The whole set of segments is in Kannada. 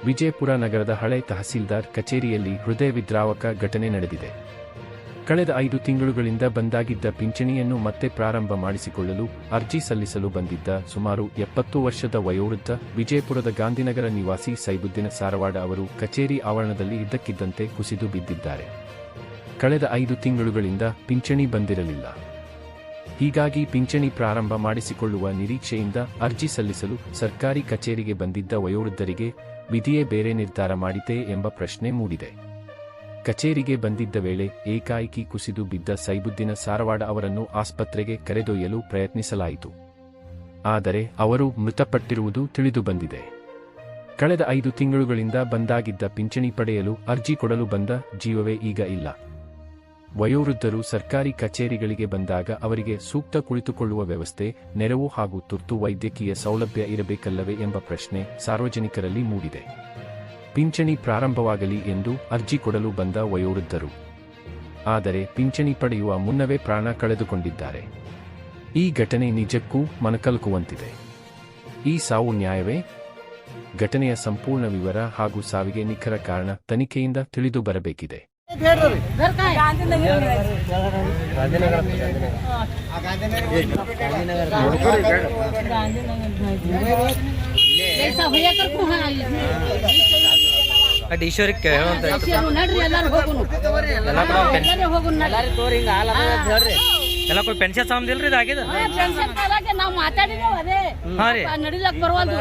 ವಿಜಯಪುರ ನಗರದ ಹಳೆ ತಹಸೀಲ್ದಾರ್ ಕಚೇರಿಯಲ್ಲಿ ಹೃದಯ ವಿದ್ರಾವಕ ಘಟನೆ ನಡೆದಿದೆ. ಕಳೆದ 5 ತಿಂಗಳುಗಳಿಂದ ಬಂದಾಗಿದ್ದ ಪಿಂಚಣಿಯನ್ನು ಮತ್ತೆ ಪ್ರಾರಂಭ ಮಾಡಿಸಿಕೊಳ್ಳಲು ಅರ್ಜಿ ಸಲ್ಲಿಸಲು ಬಂದಿದ್ದ ಸುಮಾರು 70 ವರ್ಷದ ವಯೋವೃದ್ಧ ವಿಜಯಪುರದ ಗಾಂಧಿನಗರ ನಿವಾಸಿ ಸೈಬುದ್ದೀನ್ ಸಾರವಾಡ ಅವರು ಕಚೇರಿ ಆವರಣದಲ್ಲಿ ಇದ್ದಕ್ಕಿದ್ದಂತೆ ಕುಸಿದು ಬಿದ್ದಿದ್ದಾರೆ. ಕಳೆದ 5 ತಿಂಗಳುಗಳಿಂದ ಪಿಂಚಣಿ ಬಂದಿರಲಿಲ್ಲ. ಹೀಗಾಗಿ ಪಿಂಚಣಿ ಪ್ರಾರಂಭ ಮಾಡಿಸಿಕೊಳ್ಳುವ ನಿರೀಕ್ಷೆಯಿಂದ ಅರ್ಜಿ ಸಲ್ಲಿಸಲು ಸರ್ಕಾರಿ ಕಚೇರಿಗೆ ಬಂದಿದ್ದ ವಯೋವೃದ್ಧರಿಗೆ ವಿಧಿಯೇ ಬೇರೆ ನಿರ್ಧಾರ ಮಾಡಿತೇ ಎಂಬ ಪ್ರಶ್ನೆ ಮೂಡಿದೆ. ಕಚೇರಿಗೆ ಬಂದಿದ್ದ ವೇಳೆ ಏಕಾಏಕಿ ಕುಸಿದು ಬಿದ್ದ ಸೈಬುದ್ದೀನ್ ಸಾರವಾಡ ಅವರನ್ನು ಆಸ್ಪತ್ರೆಗೆ ಕರೆದೊಯ್ಯಲು ಪ್ರಯತ್ನಿಸಲಾಯಿತು. ಆದರೆ ಅವರು ಮೃತಪಟ್ಟಿರುವುದು ತಿಳಿದುಬಂದಿದೆ. ಕಳೆದ 5 ತಿಂಗಳುಗಳಿಂದ ಬಂದಾಗಿದ್ದ ಪಿಂಚಣಿ ಪಡೆಯಲು ಅರ್ಜಿ ಕೊಡಲು ಬಂದ ಜೀವವೇ ಈಗ ಇಲ್ಲ. ವಯೋವೃದ್ಧರು ಸರ್ಕಾರಿ ಕಚೇರಿಗಳಿಗೆ ಬಂದಾಗ ಅವರಿಗೆ ಸೂಕ್ತ ಕುಳಿತುಕೊಳ್ಳುವ ವ್ಯವಸ್ಥೆ, ನೆರವು ಹಾಗೂ ತುರ್ತು ವೈದ್ಯಕೀಯ ಸೌಲಭ್ಯ ಇರಬೇಕಲ್ಲವೇ ಎಂಬ ಪ್ರಶ್ನೆ ಸಾರ್ವಜನಿಕರಲ್ಲಿ ಮೂಡಿದೆ. ಪಿಂಚಣಿ ಪ್ರಾರಂಭವಾಗಲಿ ಎಂದು ಅರ್ಜಿ ಕೊಡಲು ಬಂದ ವಯೋವೃದ್ಧರು ಆದರೆ ಪಿಂಚಣಿ ಪಡೆಯುವ ಮುನ್ನವೇ ಪ್ರಾಣ ಕಳೆದುಕೊಂಡಿದ್ದಾರೆ. ಈ ಘಟನೆ ನಿಜಕ್ಕೂ ಮನಕಲಕುವಂತಿದೆ. ಈ ಸಾವು ನ್ಯಾಯವೇ? ಘಟನೆಯ ಸಂಪೂರ್ಣ ವಿವರ ಹಾಗೂ ಸಾವಿಗೆ ನಿಖರ ಕಾರಣ ತನಿಖೆಯಿಂದ ತಿಳಿದು ಬರಬೇಕಿದೆ. ಈಶ್ವರಕ್ಕೆ ಎಲ್ಲ ಪೆನ್ಷನ್ ಸಾಮದಿಲ್ರಿ ಇದಾಗಿದೆ. ನಾವು ಮಾತಾಡಿದೇವೆ ನಡಿಲಕ್ ಬರವಲ್ದು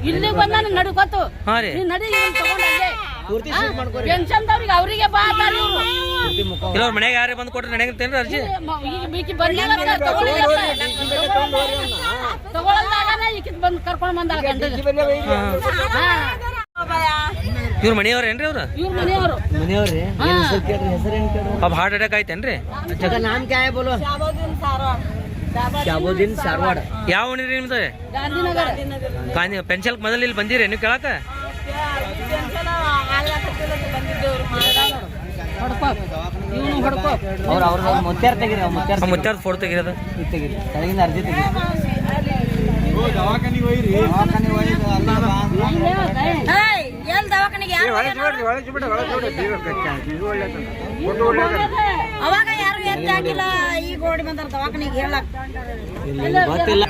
ಇಲ್ಲಿ ಬಂದಾನ ನಡುಕೊತ್ತು ನಡಿ ಪೆನ್ಷನ್ ದವ್ರಿಗೆ ಅವರಿಗೆ ಕೆಲವ್ರ ಮನೆಗೆ ಯಾರೇ ಬಂದು ಕೊಟ್ರೆ ನಡೆಯತ್ತೇನ್ರಿ ಅರ್ಜಿ ತಗೊಳಲ್ದಾಗ ಈಕಿತ್ ಬಂದು ಕರ್ಕೊಂಡ್ ಬಂದಾಳ ಗಂಡ. ಇವ್ರ ಮನೆಯವ್ರೇನ್ರಿ ಅವ್ರ? ಇವ್ರ ಮನೆಯವ್ರು. अब हार्ट अटैक आಯ್ತೇನ್ರಿ? जगह नाम क्या है बोलो? ಶಾಬುದ್ದೀನ್ ಸಾರವಾಡ. ಯಾವ ಊರಿರಿ ನಿಮ್ದು? ಗಾಂಧಿನಗರ. ಪೆನ್ಷನ್ ಮೊದಲು ಇಲ್ಲಿ ಬಂದಿರಿ ನೀವು ಕೇಳಾಕ? ಮುತ್ಯಾರ ತೆಗಿರಿ, ಮುತ್ಯಾರ ಫೋಟೋ ತೆಗಿರೋದು ಕೆಳಗಿಂದ ಅರ್ಜಿ ತೆಗಿರಿ. ಅವಾಗ ಯಾರು ಎತ್ತಿ ಹಾಕಿಲ್ಲ, ಈಗ ಓಡಿ ಬಂದಾರ ದವಾಖಾನಿಗೆ ಹೇಳಕ್ ಗೊತ್ತಿಲ್ಲ.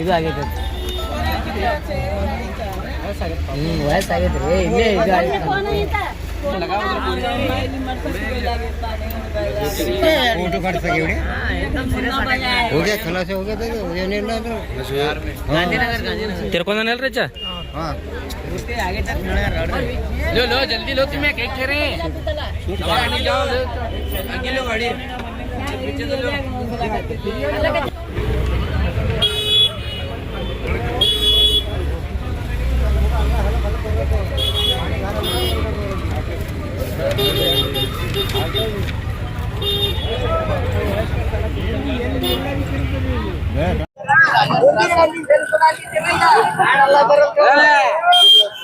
ಇದು ಆಗೈತೆ ವಯಸ್ಸಾಗೈತ್ರಿ. ಇಲ್ಲೇ ಇದು फोटो काट सके हो गया खलास हो गया ತಿರ್ಕೊಂಡನಲ್ರಿ ಅಜ್ಜ? लो लो जल्दी लो तुम्हें क्या कह रहे हैं? दवाखाने जाओ लो आगे लो गाड़ी पीछे तो लो.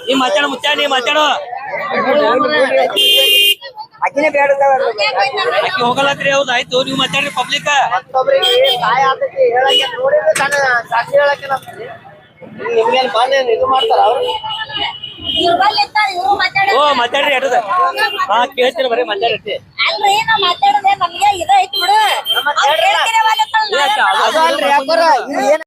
ನೀ ಮಾತಾಡೋ ಮುತ್ಯ, ನೀ ಮಾತಾಡೋ. ಅಕ್ಕಿ ಹೋಗಲತ್ರಿ. ಹೌದು ಆಯ್ತು, ನೀವು ಮಾತಾಡ್ರಿ. ಪಬ್ಲಿಕ್ ನಿಮ್ಗೇನು ಬಂದ ಇದು ಮಾಡ್ತಾರ ಅವ್ರು? ಓ ಮಾತಾಡ್ರಿ. ಅಡದ ಹಾ ಕೇಳ್ತೀರ, ಬರೀ ಮಾತಾಡತ್ತೆ. ಅಲ್ರಿ ನಾವ್ ಮಾತಾಡೋದೇ ನಮ್ಗೆ ಇದೈತಿ ಬಿಡು. ಅದು ಅಲ್ರಿ ಯಾಕೋರ